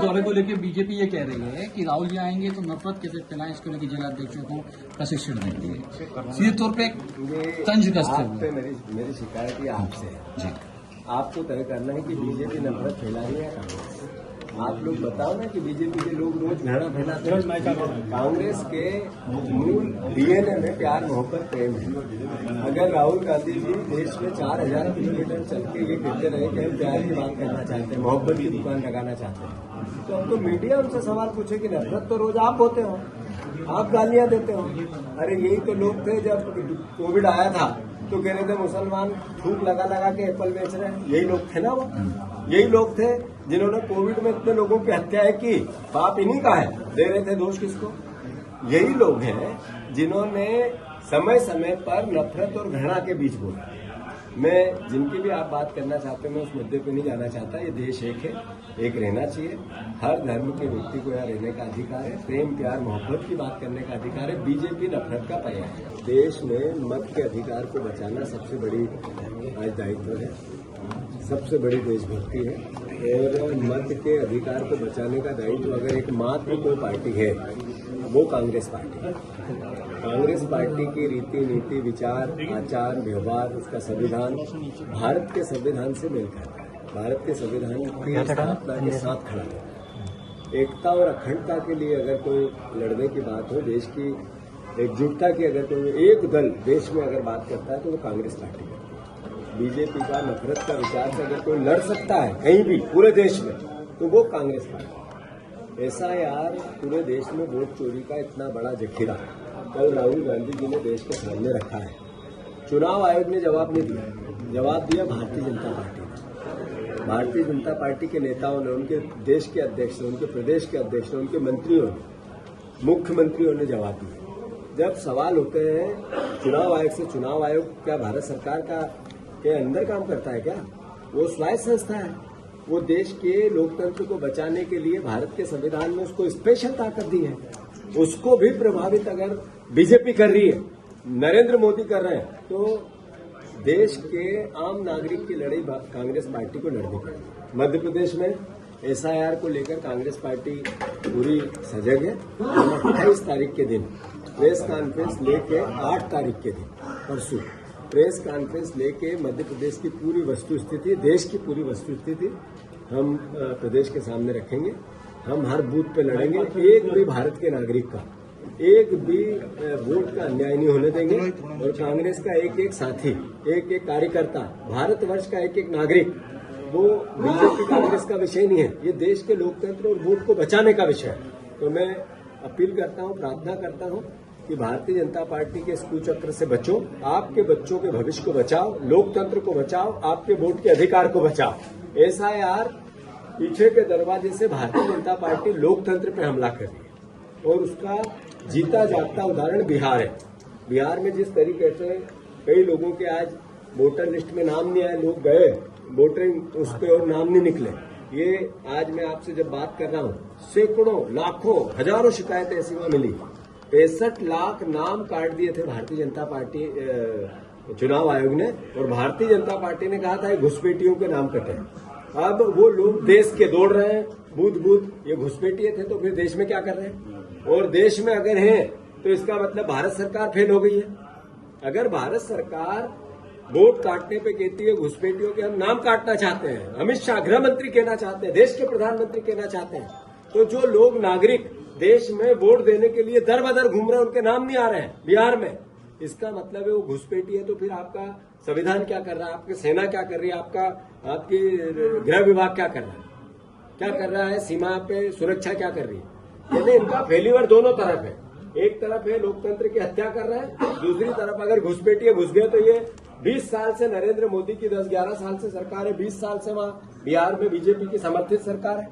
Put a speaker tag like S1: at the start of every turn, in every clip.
S1: दौरे को लेकर बीजेपी ये कह रही है कि राहुल जी आएंगे तो नफरत कैसे फैलाएं, इसको लेकर जिलाध्यक्षों को प्रशिक्षण देंगे। सीधे तौर पे तंज कसते हुए
S2: मेरी शिकायत ये आपसे है
S1: जी,
S2: आपको तय करना है कि बीजेपी नफरत फैला रही है कांग्रेस। आप लोग बताओ ना कि बीजेपी के लोग रोज घृणा फैलाते हैं। कांग्रेस के मूल डीएनए में प्यार मोहब्बत प्रेम है। अगर राहुल गांधी जी देश में 4000 किलोमीटर चल के ये कहते रहे कि हम प्यार की बात करना चाहते हैं, मोहब्बत की दुकान लगाना चाहते हैं, तो अब तो मीडिया उनसे सवाल पूछे कि नफरत तो रोज आप होते हो, आप गालियां देते हो। अरे यही तो लोग थे जब कोविड आया था तो कह रहे थे मुसलमान थूक लगा लगा के एप्पल बेच रहे हैं। यही लोग थे ना वो, यही लोग थे जिन्होंने कोविड में इतने लोगों की हत्याएं की। पाप इन्हीं का है, दे रहे थे दोष किसको? यही लोग हैं जिन्होंने समय समय पर नफरत और घृणा के बीच बोला। मैं जिनकी भी आप बात करना चाहते हैं, मैं उस मुद्दे पे नहीं जाना चाहता। ये देश एक है, एक रहना चाहिए। हर धर्म के व्यक्ति को यहाँ रहने का अधिकार है। प्रेम प्यार मोहब्बत की बात करने का अधिकार है। बीजेपी नफरत का पर्याय है। देश में मत के अधिकार को बचाना सबसे बड़ी आज दायित्व है, सबसे बड़ी देशभक्ति है। और मत के अधिकार को बचाने का दायित्व अगर एकमात्र कोई पार्टी है वो कांग्रेस पार्टी है। कांग्रेस पार्टी की रीति नीति विचार आचार व्यवहार उसका संविधान भारत के संविधान से मेल खाता है। भारत के संविधान की स्थापना के साथ खड़ा है। एकता और अखंडता के लिए अगर कोई लड़ने की बात हो, देश की एकजुटता की अगर कोई एक दल देश में अगर बात करता है तो वो कांग्रेस पार्टी है। बीजेपी का नफरत का विचार से अगर कोई लड़ सकता है कहीं भी पूरे देश में तो वो कांग्रेस पार्टी। ऐसा यार पूरे देश में वोट चोरी का इतना बड़ा जखीरा कल राहुल गांधी जी ने देश के सामने रखा है। चुनाव आयोग ने जवाब नहीं दिया, जवाब दिया भारतीय जनता पार्टी ने। भारतीय जनता पार्टी के नेताओं ने, उनके देश के अध्यक्ष ने, उनके प्रदेश के अध्यक्ष ने, उनके मंत्रियों ने, मुख्यमंत्रियों ने जवाब दिया। जब सवाल होते हैं चुनाव आयोग से, चुनाव आयोग क्या भारत सरकार के अंदर काम करता है क्या? वो स्वायत्त संस्था है। वो देश के लोकतंत्र को बचाने के लिए भारत के संविधान में उसको स्पेशल ताकत दी है। उसको भी प्रभावित अगर बीजेपी कर रही है, नरेंद्र मोदी कर रहे हैं, तो देश के आम नागरिक की लड़ाई कांग्रेस पार्टी को लड़नी पड़ेगी। मध्य प्रदेश में एसआईआर को लेकर कांग्रेस पार्टी पूरी सजग है। 28 तारीख के दिन प्रेस कॉन्फ्रेंस लेके 8 तारीख के दिन परसों प्रेस कॉन्फ्रेंस लेके मध्य प्रदेश की पूरी वस्तुस्थिति, देश की पूरी वस्तुस्थिति हम प्रदेश के सामने रखेंगे। हम हर बूथ पे लड़ेंगे। एक भी भारत के नागरिक का एक भी वोट का अन्याय नहीं होने देंगे। और कांग्रेस का एक एक साथी, एक एक कार्यकर्ता, भारतवर्ष का एक एक नागरिक, वो बीजेपी कांग्रेस का विषय नहीं है। ये देश के लोकतंत्र और वोट को बचाने का विषय है। तो मैं अपील करता हूँ, प्रार्थना करता हूँ कि भारतीय जनता पार्टी के इस कुचक्र से बचो, आपके बच्चों के भविष्य को बचाओ, लोकतंत्र को बचाओ, आपके वोट के अधिकार को बचाओ। एसआईआर पीछे के दरवाजे से भारतीय जनता पार्टी लोकतंत्र पे हमला कर रही है और उसका जीता जागता उदाहरण बिहार है। बिहार में जिस तरीके से कई लोगों के आज वोटर लिस्ट में नाम नहीं आए, लोग गए वोटिंग उस पे और नाम नहीं निकले, ये आज मैं आपसे जब बात कर रहा हूँ सैकड़ों लाखों हजारों शिकायतें ऐसी वहां मिली। 65 लाख नाम काट दिए थे भारतीय जनता पार्टी चुनाव आयोग ने, और भारतीय जनता पार्टी ने कहा था ये घुसपैठियों के नाम कटे। अब वो लोग देश के दौड़ रहे हैं बूथ बूथ। ये घुसपैठिए थे तो फिर देश में क्या कर रहे हैं? और देश में अगर हैं तो इसका मतलब भारत सरकार फेल हो गई है। अगर भारत सरकार वोट काटने पे कहती है घुसपैठियों के हम नाम काटना चाहते हैं, अमित शाह गृह मंत्री कहना चाहते हैं, देश के प्रधानमंत्री कहना चाहते हैं, तो जो लोग नागरिक देश में वोट देने के लिए दर बदर घूम रहे हैं, उनके नाम नहीं आ रहे हैं बिहार में, इसका मतलब है वो घुसपैठी है। तो फिर आपका संविधान क्या कर रहा है, आपकी सेना क्या कर रही है, आपकी गृह विभाग क्या कर रहा है, सीमा पे सुरक्षा क्या कर रही है? यानी इनका फेल्यूर दोनों तरफ है। एक तरफ है लोकतंत्र की हत्या कर रहा है, दूसरी तरफ अगर घुसपैठिए घुस गए तो ये 20 साल से नरेंद्र मोदी की 10-11 साल से सरकार है, 20 साल से वहां बिहार में बीजेपी की समर्थित सरकार है।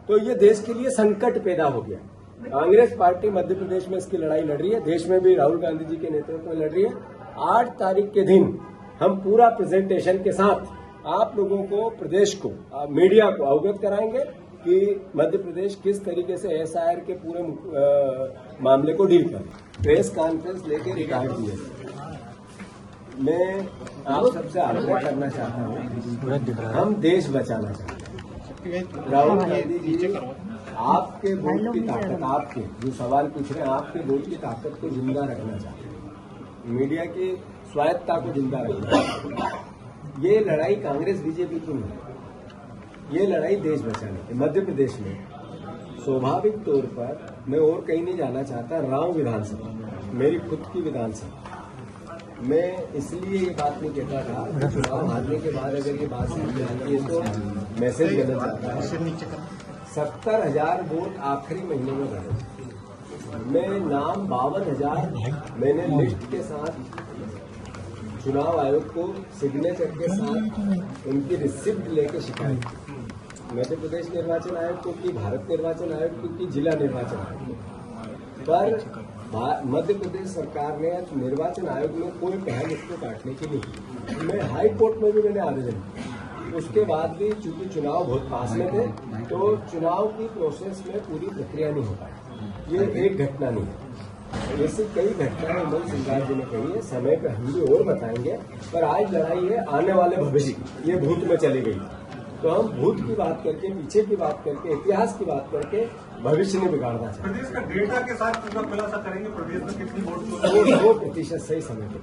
S2: तो ये देश के लिए संकट पैदा हो गया। कांग्रेस पार्टी मध्य प्रदेश में इसकी लड़ाई लड़ रही है, देश में भी राहुल गांधी जी के नेतृत्व में लड़ रही है। 8 तारीख के दिन हम पूरा प्रेजेंटेशन के साथ आप लोगों को, प्रदेश को, मीडिया को अवगत कराएंगे कि मध्य प्रदेश किस तरीके से एसआईआर के पूरे मामले को डील कर। प्रेस कॉन्फ्रेंस लेके रिकॉर्ड दिए। मैं आप सबसे आग्रह करना चाहता हूँ, हम देश बचाना चाहते हैं। राहुल गांधी जी आपके वोट की ताकत, आपके जो सवाल पूछ रहे हैं, आपके वोट की ताकत को जिंदा रखना चाहते हैं, मीडिया की स्वायत्तता को जिंदा रखना चाहते हैं। ये लड़ाई कांग्रेस बीजेपी की नहीं है, ये लड़ाई देश बचाने की। मध्य प्रदेश में स्वाभाविक तौर पर मैं और कहीं नहीं जाना चाहता, राव विधानसभा मेरी खुद की विधानसभा, मैं इसलिए ये बात नहीं कहता था। चुनाव हारने के बाद अगर ये बात सामने आती है तो मैसेज गलत जाता है। 70,000 वोट आखिरी महीने में भरे, मैं नाम 52,000 मैंने लिस्ट के साथ चुनाव आयोग को सिग्नेचर के साथ उनकी रिसिप्ट लेके शिकायत की, मध्य प्रदेश निर्वाचन आयोग को की, भारत निर्वाचन आयोग को की, जिला निर्वाचन आयोग को। पर मध्य प्रदेश सरकार ने निर्वाचन आयोग में कोई पहल इसको काटने की नहीं। मैं हाई कोर्ट में भी मैंने आवेदन किया, उसके बाद भी चूंकि चुनाव बहुत पास में थे तो चुनाव की प्रोसेस में पूरी प्रक्रिया नहीं हो पाई। ये एक घटना नहीं है, ऐसी कई घटनाएं उमंग सिंघार जी ने कही है, समय पे हम भी और बताएंगे। पर आज लड़ाई है आने वाले भविष्य की, ये भूत में चली गई। तो हम भूत की बात करके, पीछे की बात करके, इतिहास की बात करके भविष्य में बिगाड़ना चाहते हैं।
S3: प्रदेश का डेटा के साथ पूरा खुलासा करेंगे, प्रदेश में कितनी वोट
S2: 2% सही समय पे।